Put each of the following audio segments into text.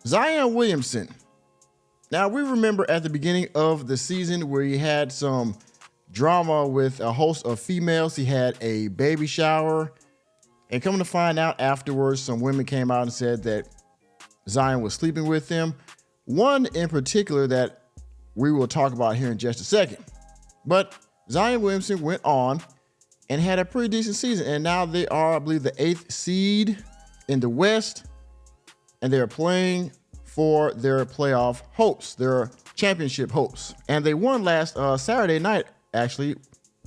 Zion Williamson. Now, we remember at the beginning of the season where he had some drama with a host of females. He had a baby shower. And coming to find out afterwards, some women came out and said that Zion was sleeping with them. One in particular that we will talk about here in just a second. But Zion Williamson went on and had a pretty decent season. And now they are, I believe, the 8th seed in the West. And they're playing for their playoff hopes, their championship hopes. And they won last Saturday night, actually,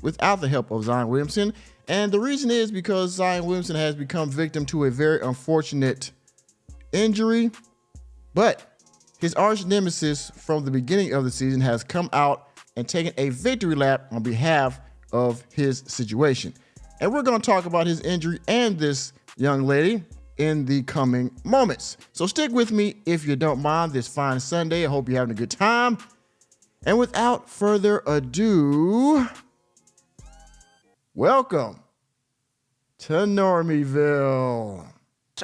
without the help of Zion Williamson. And the reason is because Zion Williamson has become victim to a very unfortunate injury. But his arch nemesis from the beginning of the season has come out and taken a victory lap on behalf of his situation. And we're going to talk about his injury and this young lady in the coming moments. So stick with me if you don't mind this fine Sunday. I hope you're having a good time. And without further ado, welcome to Normieville.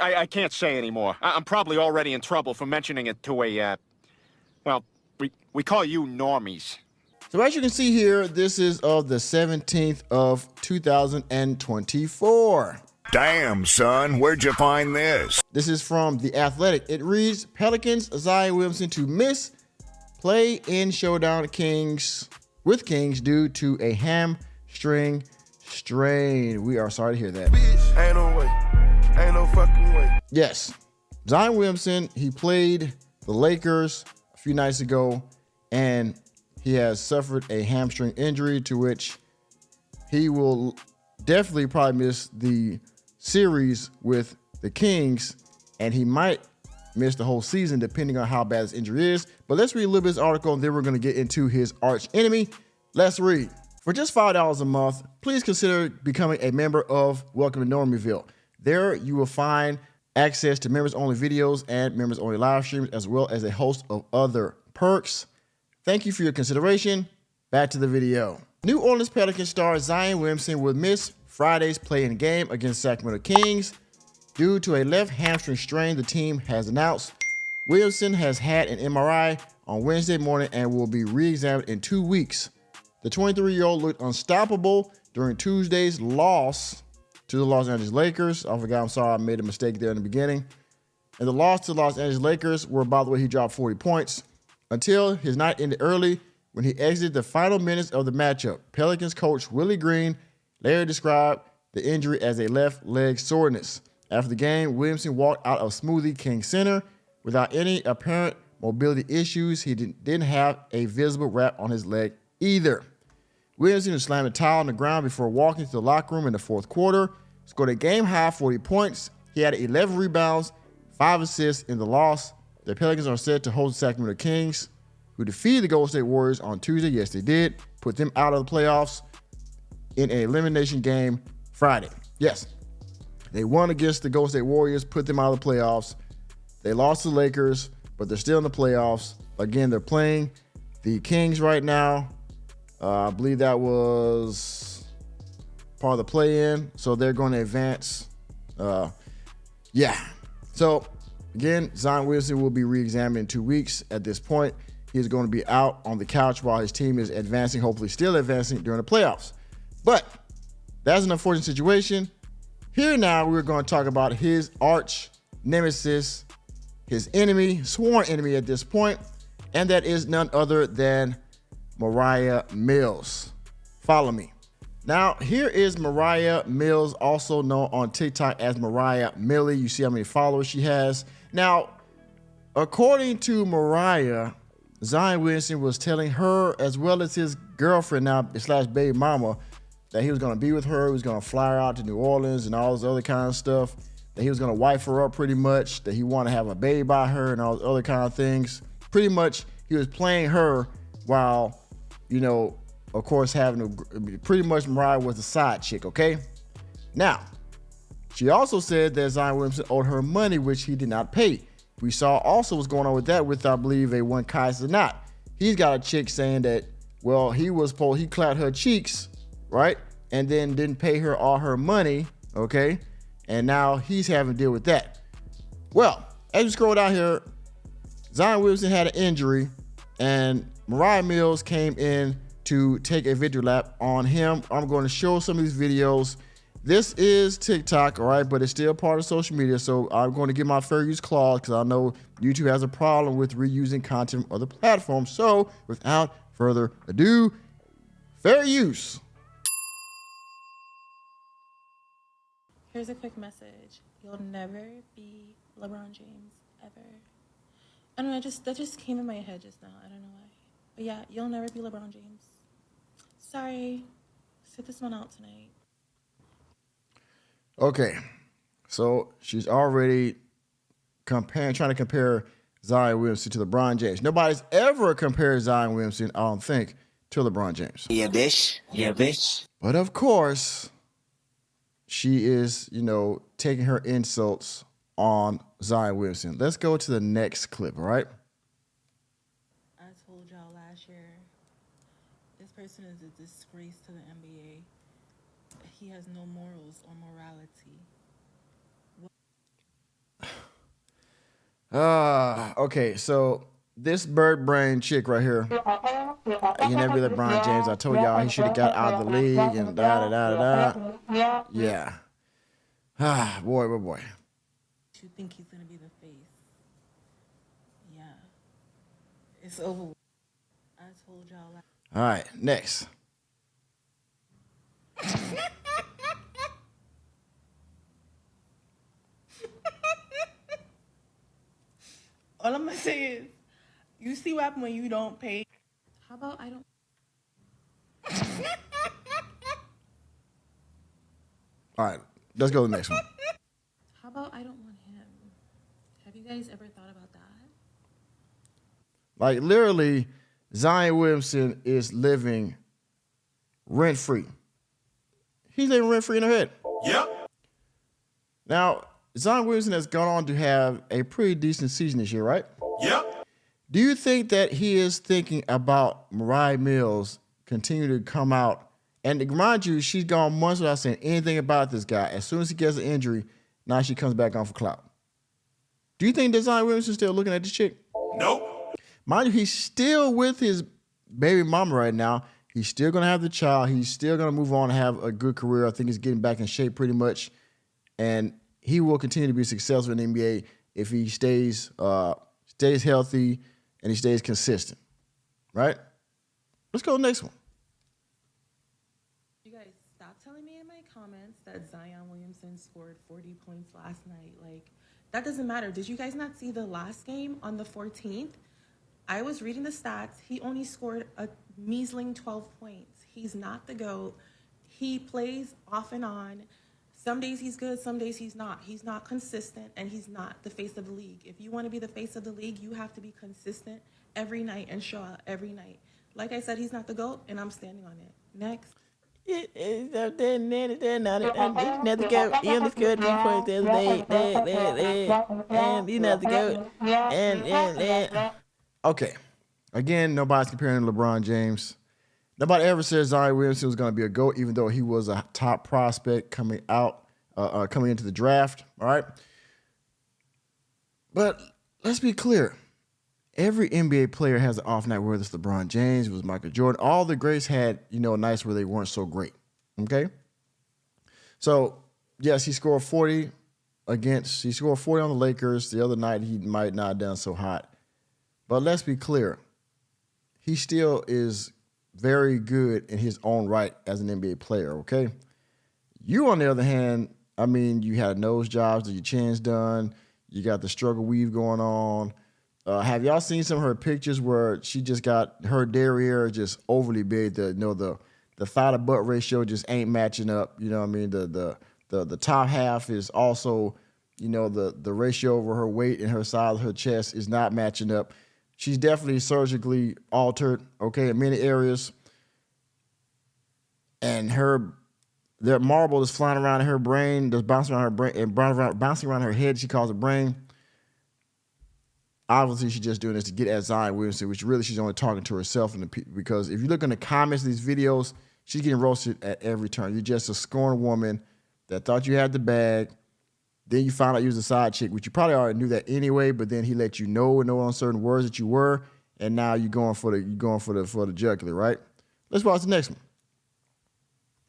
I can't say anymore. I'm probably already in trouble for mentioning it to a, well, we call you normies. So as you can see here, this is of the 17th of 2024. Damn, son, where'd you find this? This is from The Athletic. It reads, Pelicans Zion Williamson to miss play in showdown with Kings due to a hamstring strain. We are sorry to hear that. Bitch, ain't no way. Ain't no fucking way. Yes. Zion Williamson, he played the Lakers a few nights ago, and he has suffered a hamstring injury to which he will definitely probably miss the series with the Kings, and he might miss the whole season depending on how bad his injury is. But let's read a little bit of this article, and then we're going to get into his arch enemy. Let's read. For just $5 a month, please consider becoming a member of Welcome to Normieville. There you will find access to members-only videos and members-only live streams, as well as a host of other perks. Thank you for your consideration. Back to the video. New Orleans Pelicans star Zion Williamson will miss Friday's play-in game against Sacramento Kings due to a left hamstring strain, the team has announced. Williamson has had an MRI on Wednesday morning and will be re-examined in 2 weeks. The 23-year-old looked unstoppable during Tuesday's loss to the Los Angeles Lakers. I'm sorry, I made a mistake there in the beginning. And the loss to the Los Angeles Lakers were, by the way, he dropped 40 points until his night ended early when he exited the final minutes of the matchup. Pelicans coach Willie Green later described the injury as a left leg soreness. After the game, Williamson walked out of Smoothie King Center without any apparent mobility issues. He didn't have a visible wrap on his leg either. Williamson slammed a towel on the ground before walking to the locker room in the fourth quarter, scored a game-high 40 points. He had 11 rebounds, 5 assists in the loss. The Pelicans are set to host the Sacramento Kings, who defeated the Golden State Warriors on Tuesday. Yes, they did. Put them out of the playoffs in an elimination game Friday. Yes, they won against the Golden State Warriors, put them out of the playoffs. They lost to the Lakers, but they're still in the playoffs. Again, they're playing the Kings right now. I believe that was part of the play-in, so they're going to advance. So, again, Zion Williamson will be re-examined in 2 weeks. At this point, he's going to be out on the couch while his team is advancing, hopefully still advancing during the playoffs. But that's an unfortunate situation. Here now, we're going to talk about his arch nemesis, his enemy, sworn enemy at this point, and that is none other than Mariah Mills. Follow me. Now, here is Mariah Mills, also known on TikTok as Mariah Millie. You see how many followers she has. Now, according to Mariah, Zion Williamson was telling her, as well as his girlfriend now / baby mama, that he was going to be with her. He was going to fly her out to New Orleans and all this other kind of stuff. That he was going to wife her up pretty much. That he wanted to have a baby by her and all those other kind of things. Pretty much, he was playing her while, of course, pretty much Mariah was the side chick, okay? Now, she also said that Zion Williamson owed her money, which he did not pay. We saw also what's going on with that with, I believe, a one Kai Cenat. He's got a chick saying that, well, he clapped her cheeks, right? And then didn't pay her all her money, okay? And now he's having to deal with that. Well, as you scroll down here, Zion Williamson had an injury, and Mariah Mills came in to take a victory lap on him. I'm going to show some of these videos. This is TikTok, all right, but it's still part of social media, so I'm going to get my fair use clause because I know YouTube has a problem with reusing content on other platforms. So without further ado, fair use. Here's a quick message. You'll never be LeBron James, ever. I don't know, that just came in my head just now. I don't know why. But yeah, you'll never be LeBron James. Sorry. Sit this one out tonight. Okay, so she's already trying to compare Zion Williamson to LeBron James. Nobody's ever compared Zion Williamson, I don't think, to LeBron James. Yeah, bitch. Yeah, bitch. But of course, she is, taking her insults on Zion Williamson. Let's go to the next clip, all right? I told y'all last year, this person is a disgrace to the NBA. He has no morals or morality. Okay, so this bird brain chick right here, you never be LeBron James. I told y'all he should have got out of the league and da. Yeah. Boy. You think he's gonna be the face? Yeah. It's over. I told y'all last. All right, next. All I'm gonna say is, you see what happens when you don't pay. How about I don't? All right, let's go to the next one. How about I don't want him? Have you guys ever thought about that? Like literally, Zion Williamson is living rent-free. He's living rent-free in her head. Yep. Now, Zion Williamson has gone on to have a pretty decent season this year, right? Yep. Do you think that he is thinking about Mariah Mills continue to come out? And mind you, she's gone months without saying anything about this guy. As soon as he gets an injury, now she comes back on for clout. Do you think that Zion Williamson is still looking at this chick? Nope. Mind you, he's still with his baby mama right now. He's still going to have the child. He's still going to move on and have a good career. I think he's getting back in shape pretty much. And he will continue to be successful in the NBA if he stays healthy and he stays consistent, right? Let's go to the next one. You guys stop telling me in my comments that Zion Williamson scored 40 points last night. Like, that doesn't matter. Did you guys not see the last game on the 14th? I was reading the stats. He only scored a measly 12 points. He's not the GOAT. He plays off and on. Some days he's good, some days he's not. He's not consistent, and he's not the face of the league. If you want to be the face of the league, you have to be consistent every night and show out every night. Like I said, he's not the GOAT, and I'm standing on it. Next. He's not the goat. He only scored 3 points the other day. And he's not the goat. And. Okay. Again, nobody's comparing LeBron James. Nobody ever said Zion Williamson was going to be a GOAT, even though he was a top prospect coming into the draft. All right. But let's be clear. Every NBA player has an off night, whether it's LeBron James, it was Michael Jordan. All the greats had, nights where they weren't so great. Okay. So, yes, he scored 40 on the Lakers. The other night, he might not have done so hot. But let's be clear. He still is very good in his own right as an NBA player, okay? You, on the other hand, you had nose jobs, your chin's done, you got the struggle weave going on. Have y'all seen some of her pictures where she just got her derriere just overly big? The thigh to butt ratio just ain't matching up. You know what I mean? The top half is also, the ratio over her weight and her size of her chest is not matching up. She's definitely surgically altered, okay, in many areas. And the marble is flying around her brain, just bouncing around her brain and bouncing around her head. She calls it brain. Obviously, she's just doing this to get at Zion Williamson, which really she's only talking to herself. Because if you look in the comments of these videos, she's getting roasted at every turn. You're just a scorned woman that thought you had the bag, Then you found out you was a side chick, which you probably already knew that anyway, but then he let you know on certain words that you were, and now you're going for the jugular, right? Let's watch the next one.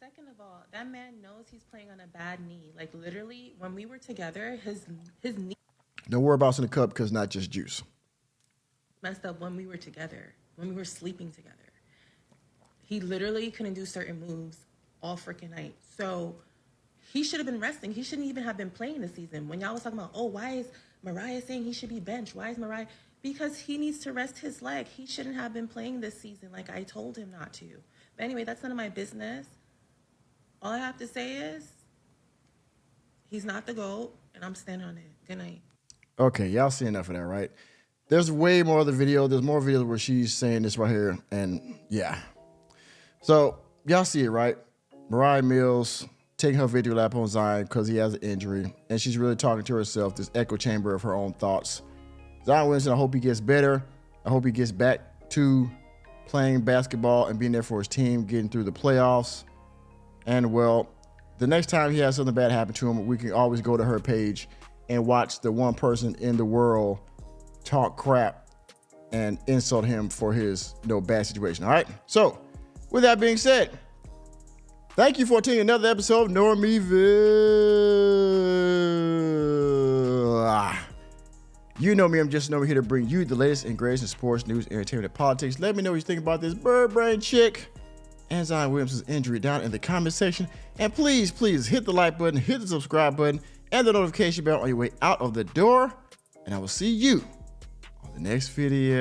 Second of all, that man knows he's playing on a bad knee. Like literally, when we were together, his knee Don't worry about what's in the cup because it's not just juice. messed up when we were together, when we were sleeping together. He literally couldn't do certain moves all freaking night. So he should have been resting. He shouldn't even have been playing this season. When y'all was talking about, oh, why is Mariah saying he should be benched? Why is Mariah? Because he needs to rest his leg. He shouldn't have been playing this season like I told him not to. But anyway, that's none of my business. All I have to say is he's not the GOAT, and I'm standing on it. Good night. Okay, y'all see enough of that, right? There's way more other video. There's more videos where she's saying this right here, and yeah. So y'all see it, right? Mariah Mills taking her victory lap on Zion because he has an injury, and she's really talking to herself, this echo chamber of her own thoughts. Zion Williamson, I hope he gets better. I hope he gets back to playing basketball and being there for his team, getting through the playoffs. And well, the next time he has something bad happen to him, we can always go to her page and watch the one person in the world talk crap and insult him for his bad situation. All right. So with that being said, thank you for attending another episode of Normieville. You know me, I'm just over here to bring you the latest and greatest in sports, news, entertainment, and politics. Let me know what you think about this bird brain chick and Zion Williamson's injury down in the comment section. And please, please hit the like button, hit the subscribe button, and the notification bell on your way out of the door. And I will see you on the next video.